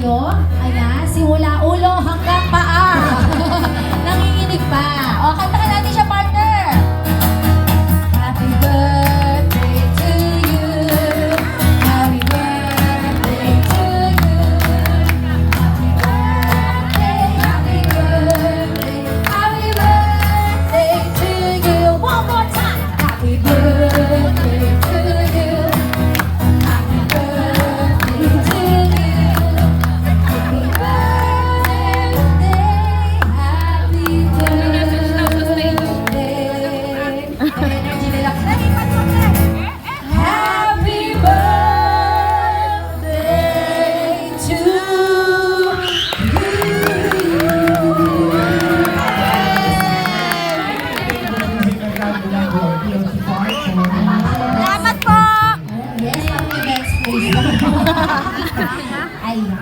tayo. Ayan, simula ulo hanggang paa. Nanginginig pa. O, kantahan natin siya, partner. Happy birthday to you. Happy birthday to you. Happy birthday, happy birthday, happy birthday to you. One more time. Happy birthday to you. Happy birthday to you. Happy birthday, happy birthday. Energy nila. Happy birthday to Salamat po! you. Yes, happy birthday. Ayan.